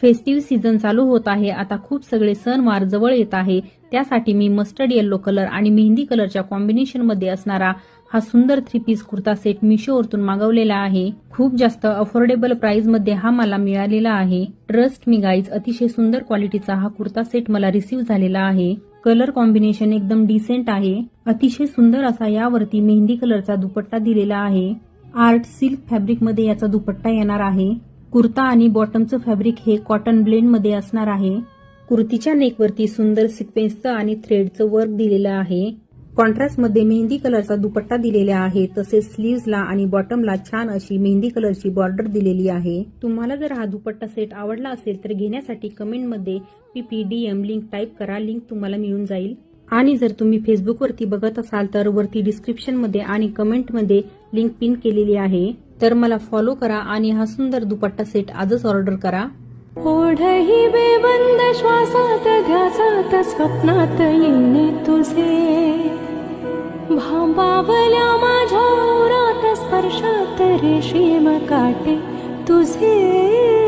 Festive season चालू होत आहे. आता खूप सगळे सणवार जवळ येत आहे. त्यासाठी मी मस्टर्ड येल्लो कलर आणि मेहंदी कलरच्या कॉम्बिनेशन मध्ये असणारा हा सुंदर 3 पीस कुर्ता सेट मिशोवरतून मागवलेला आहे. खूप जास्त अफोर्डेबल प्राइस मध्ये हा मला मिळालेला आहे. ट्रस्ट मी गाईज, अतिशय सुंदर क्वालिटीचा हा कुर्ता सेट मला रिसीव्ह झालेला आहे. कलर कॉम्बिनेशन एकदम डिसेंट आहे. अतिशय सुंदर असा यावरती मेहंदी कलरचा दुपट्टा दिलेला आहे. आर्ट सिल्क फॅब्रिक मध्ये याचा दुपट्टा येणार आहे. कुर्ता आणि बॉटमचं फॅब्रिक हे कॉटन ब्लेंड मध्ये असणार आहे. कुर्तीच्या नेकवरती सुंदर सिक्वेन्सचं आणि थ्रेडचं वर्क दिलेलं आहे. कॉन्ट्रास्ट मध्ये मेहंदी कलरचा दुपट्टा दिलेला आहे. तसेच स्लीव्हजला आणि बॉटमला छान अशी मेहंदी कलरची बॉर्डर दिलेली आहे. तुम्हाला जर हा दुपट्टा सेट आवडला असेल तर घेण्यासाठी कमेंटमध्ये PPDM लिंक टाईप करा. लिंक तुम्हाला मिळून जाईल. आणि जर तुम्ही फेसबुकवरती बघत असाल तर वरती डिस्क्रिप्शनमध्ये आणि कमेंटमध्ये लिंक पिन केलेली आहे. तर मला फॉलो करा आणि हा सुंदर दुपट्टा सेट आजच ऑर्डर करा. ओढही बेबंद श्वासात ध्यासात स्वप्नात येणे तुझे, भांबावल्या माझ्या उरात स्पर्शात रेशीम काटे तुझे.